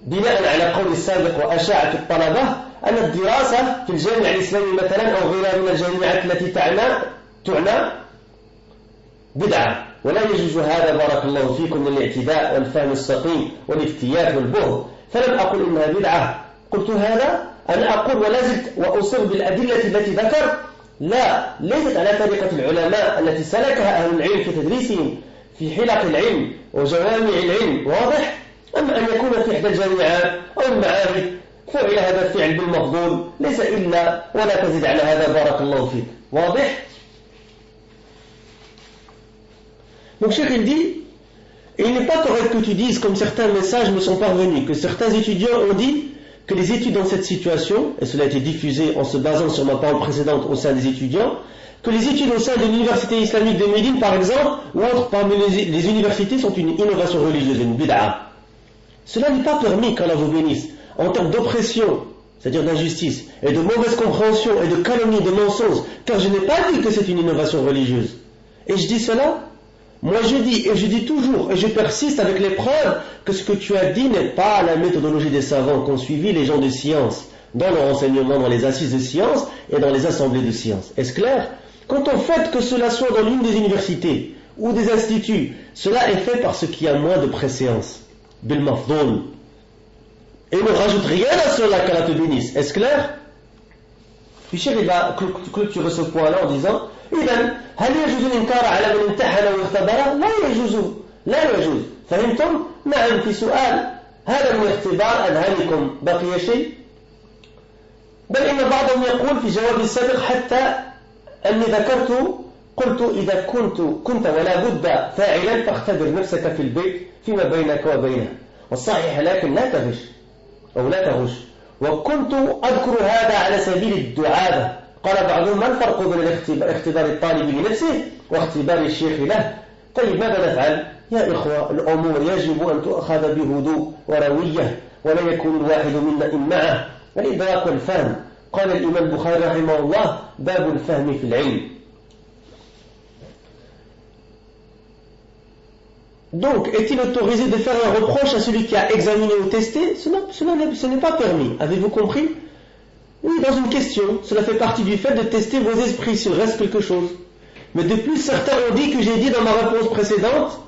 بناء على قول السابق وأشاعة الطلبة أن الدراسة في الجامعة الإسلامي مثلا أو غيرها من الجامعات التي تعنى بدعة، ولا يجوز هذا بارك الله فيكم من الاعتداء والفهم السقيم والافتيات والبهت. فلم أقل إنها بدعة، قلت هذا أنا أقول ولا زلت وأصر بالأدلة التي ذكر لا، ليست على طريقة العلماء التي سلكها أهل العلم في تدريسهم في حلق العلم وجوامع العلم، واضح؟ أما أن يكون في إحدى الجامعات أو المعاهد فعل هذا الفعل بالمفضول ليس إلا ولا تزد على هذا بارك الله فيك، واضح؟ Donc Cheikh il dit, il n'est pas correct que tu dises comme certains messages me sont parvenus, que certains étudiants ont dit que les études dans cette situation, et cela a été diffusé en se basant sur ma parole précédente au sein des étudiants, que les études au sein de l'université islamique de Médine par exemple, ou autres parmi les universités sont une innovation religieuse, une bid'a. Cela n'est pas permis qu'Allah vous bénisse, en termes d'oppression, c'est-à-dire d'injustice, et de mauvaise compréhension, et de calomnie, de mensonges, car je n'ai pas dit que c'est une innovation religieuse. Et je dis cela, moi je dis, et je dis toujours, et je persiste avec les preuves, que ce que tu as dit n'est pas la méthodologie des savants qu'ont suivi les gens de science, dans leur enseignement, dans les assises de science, et dans les assemblées de science. Est-ce clair? Quant au fait que cela soit dans l'une des universités, ou des instituts, cela est fait par ce qui a moins de préséance. Bil mafdoul. Et ne rajoute rien à cela qu'Allah te bénisse. Est-ce clair? Puis Cheikh il va clôturer ce point-là en disant إذن هل يجوز الإنكار على من امتحن واختبر؟ لا يجوز فهمتم؟ نعم في سؤال هذا من اختبار أذهانكم بقي شيء؟ بل إن بعضهم يقول في جواب السابق حتى أني قلت إذا كنت ولا بد فاعلا فاختبر نفسك في البيت فيما بينك وبينه والصحيح لكن لا تغش أو لا تغش وكنت أذكر هذا على سبيل الدعابة قال بعضهم ما الفرق بين اختبار الطالب لنفسه واختبار الشيخ له طيب ماذا نفعل يا إخوة الأمور يجب أن تؤخذ بهدوء وروية ولا يكون الواحد منا إن معه الإدراك والفهم قال الإمام البخاري رحمه الله باب الفهم في العلم. Donc, est-il autorisé de faire un reproche à celui qui a examiné ou testé? Ce n'est pas permis. Avez-vous compris? Oui, dans une question, cela fait partie du fait de tester vos esprits s'il reste quelque chose. Mais de plus, certains ont dit que j'ai dit dans ma réponse précédente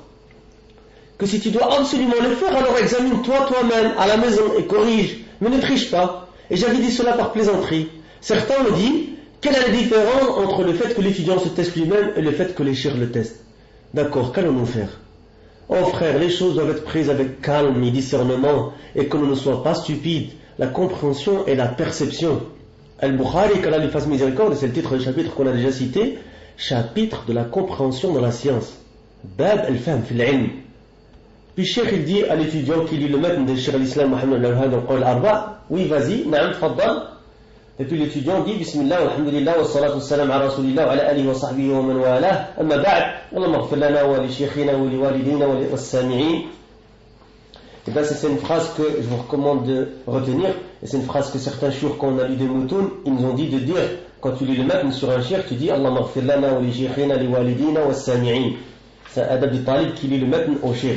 que si tu dois absolument le faire, alors examine-toi toi-même à la maison et corrige, mais ne triche pas. Et j'avais dit cela par plaisanterie. Certains me disent, quelle est la différence entre le fait que l'étudiant se teste lui-même et le fait que les chers le testent? D'accord, qu'allons-nous faire? Oh frère, les choses doivent être prises avec calme et discernement et que l'on ne soit pas stupide. La compréhension et la perception. Al-Bukhari, qu'Allah lui fasse miséricorde, c'est le titre du chapitre qu'on a déjà cité, chapitre de la compréhension dans la science. Bab al-Fahm fil ilm. Puis Cheikh il dit à l'étudiant qui lit le matin de Cheikh al-Islam Mohammed al-Wahhab al-Qawl al-Arba, oui vas-y, na'am, tfaddal. Et puis l'étudiant dit Bismillah, alhamdulillah, wa salatu wa salam ala rasulillah, wa ala alihi wa sahbihi wa man walah, amma ba'd, Allahumma ghfir lana wa li shaykhina wa li walidina wa li was-sami'in. Et bien c'est une phrase que je vous recommande de retenir, et c'est une phrase que certains chours, quand on a lu des moutoun, ils nous ont dit de dire, quand tu lis le matn sur un shir, tu dis Allahumma ghfir lana wa li shaykhina li walidina wa was-sami'in. C'est un adab du talib qui lit le matn au shir.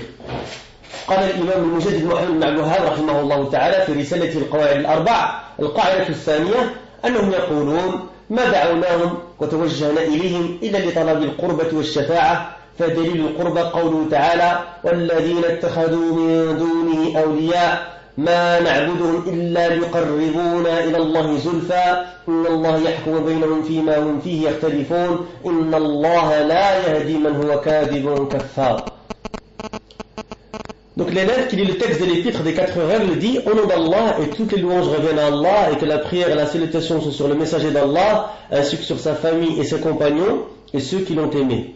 قال الإمام المجدد محمد بن عبد الوهاب رحمه الله تعالى في رسالته القواعد الأربع القاعدة الثانية أنهم يقولون ما دعوناهم وتوجهنا إليهم إلا لطلب القربة والشفاعة فدليل القربة قوله تعالى والذين اتخذوا من دونه أولياء ما نعبدهم إلا ليقربونا إلى الله زلفى إن الله يحكم بينهم فيما هم فيه يختلفون إن الله لا يهدي من هو كاذب كفار. Donc l'élève qui lit le texte de l'épître des 4 règles dit au nom d'Allah et toutes les louanges reviennent à Allah et que la prière et la salutation sont sur le messager d'Allah ainsi que sur sa famille et ses compagnons et ceux qui l'ont aimé.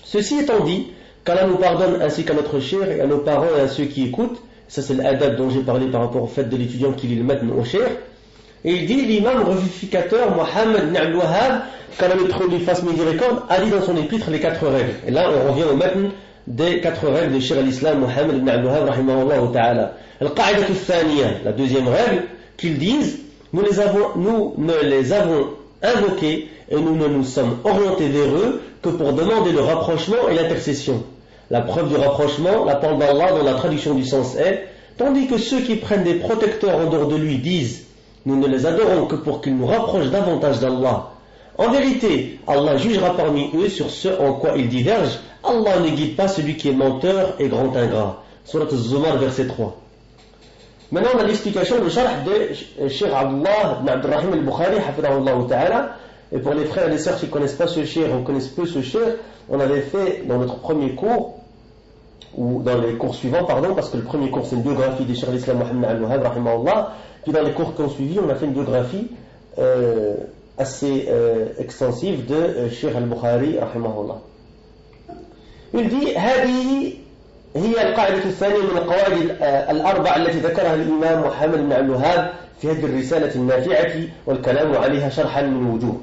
Ceci étant dit, qu'Allah nous pardonne ainsi qu'à notre cher et à nos parents et à ceux qui écoutent, ça c'est l'adab dont j'ai parlé par rapport au fait de l'étudiant qui lit le matn au cher, et il dit l'imam revivificateur Mohammed ibn Abd al-Wahhab, qu'Allah lui fasse miséricorde, a dit dans son épître les 4 règles. Et là on revient au matn des 4 règles de Cheikh al-Islam Mohammed ibn Abd al-Wahhab rahimahullah ta'ala. Al-Qa'ida al-Thaniya, la deuxième règle, qu'ils disent nous ne les avons invoqués et nous ne nous sommes orientés vers eux que pour demander le rapprochement et l'intercession. La preuve du rapprochement, la parole d'Allah dans la traduction du sens est, tandis que ceux qui prennent des protecteurs en dehors de lui disent nous ne les adorons que pour qu'ils nous rapprochent davantage d'Allah. En vérité, Allah jugera parmi eux sur ce en quoi ils divergent. Allah ne guide pas celui qui est menteur et grand ingrat. Surat Az-Zumar, verset 3. Maintenant, on a l'explication du sharh de Cheikh Abdullah ibn Abdurrahim al-Bukhari, hafidahullah ta'ala. Et pour les frères et les sœurs qui ne connaissent pas ce cheikh, on connaît peu ce cheikh, on avait fait dans notre premier cours, ou dans les cours suivants, pardon, parce que le premier cours c'est une biographie de Cheikh al-Islam Mohammed al-Wahhab, rahimahullah. Puis dans les cours qui ont suivi, on a fait une biographie assez extensive de Cheikh al-Bukhari, rahimahullah. Il dit هذه هي القاعدة الثانية من القواعد الأربع التي ذكرها الإمام محمد بن عبد الوهاب في هذه الرسالة النافعة والكلام عليها شرحا من وجوه.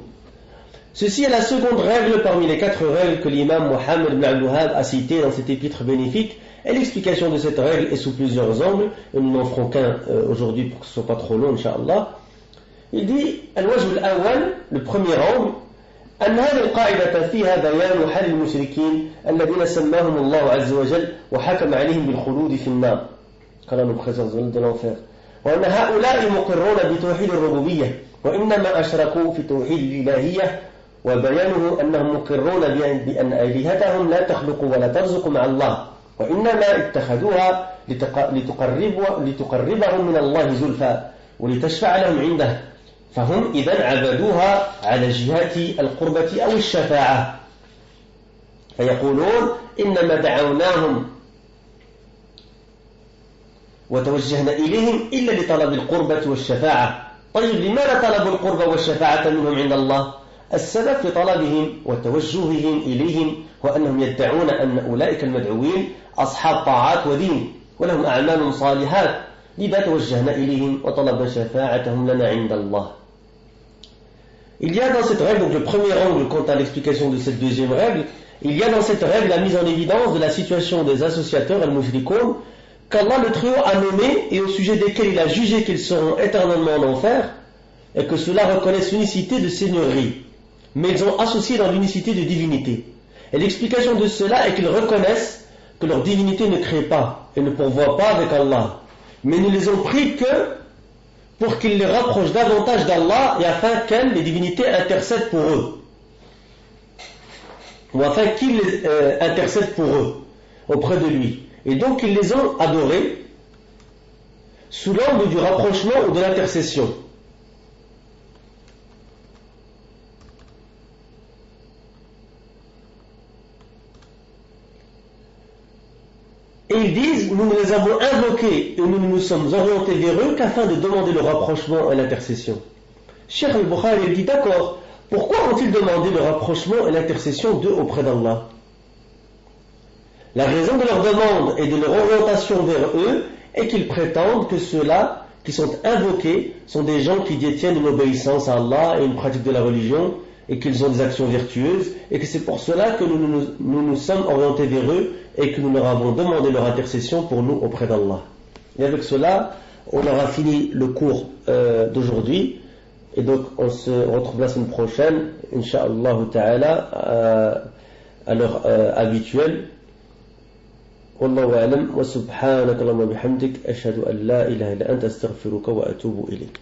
Ceci est la seconde règle parmi les 4 règles que l'imam Mohammed ibn Abd al-Wahhab a citées dans cet épître bénéfique, et l'explication de cette règle est sous plusieurs angles, et nous n'en ferons qu'un aujourd'hui pour que ce ne soit pas trop long, Inch'Allah. Il dit, al-wajh al-awwal, le premier angle, أن هذه القاعدة فيها بيان حال المشركين الذين سماهم الله عز وجل وحكم عليهم بالخلود في النار كانوا présence de l'enfer وأن هؤلاء مقرون بتوحيد الربوبية وإنما أشركوا في توحيد الإلهية وبيانه أنهم مقرون بأن آلهتهم لا تخلق ولا ترزق مع الله وإنما اتخذوها لتقربهم من الله زلفى ولتشفع لهم عنده فهم إذن عبدوها على جهة القربة أو الشفاعة فيقولون إنما دعوناهم وتوجهنا إليهم إلا لطلب القربة والشفاعة. طيب لماذا طلبوا القربة والشفاعة منهم عند الله؟ السبب في طلبهم وتوجههم إليهم هو أنهم يدعون أن أولئك المدعوين أصحاب طاعات ودين ولهم أعمال صالحات، لذا توجهنا إليهم وطلبنا شفاعتهم لنا عند الله. Il y a dans cette règle, donc le premier angle quant à l'explication de cette deuxième règle, il y a dans cette règle la mise en évidence de la situation des associateurs al-mushrikoun qu'Allah le Très-Haut a nommé et au sujet desquels il a jugé qu'ils seront éternellement en enfer et que ceux-là reconnaissent l'unicité de seigneurie, mais ils ont associé dans l'unicité de divinité. Et l'explication de cela est qu'ils reconnaissent que leur divinité ne crée pas et ne pourvoit pas avec Allah, mais nous les ont pris que pour qu'ils les rapprochent davantage d'Allah et afin qu'elles, les divinités, intercèdent pour eux. Ou afin qu'ils intercèdent pour eux, auprès de lui. Et donc ils les ont adorés sous l'angle du rapprochement ou de l'intercession. Et ils disent, nous les avons invoqués et nous nous sommes orientés vers eux qu'afin de demander le rapprochement et l'intercession. Cheikh al-Bukhari dit, d'accord, pourquoi ont-ils demandé le rapprochement et l'intercession d'eux auprès d'Allah? La raison de leur demande et de leur orientation vers eux est qu'ils prétendent que ceux-là qui sont invoqués sont des gens qui détiennent une obéissance à Allah et une pratique de la religion et qu'ils ont des actions vertueuses et que c'est pour cela que nous nous sommes orientés vers eux et que nous leur avons demandé leur intercession pour nous auprès d'Allah. Et avec cela, on aura fini le cours d'aujourd'hui et donc on se retrouve la semaine prochaine, Inch'Allah Ta'ala, à l'heure habituelle. والله أعلم وسبحانك اللهم وبحمدك أشهد أن لا إله إلا أنت أستغفرك وأتوب إليك.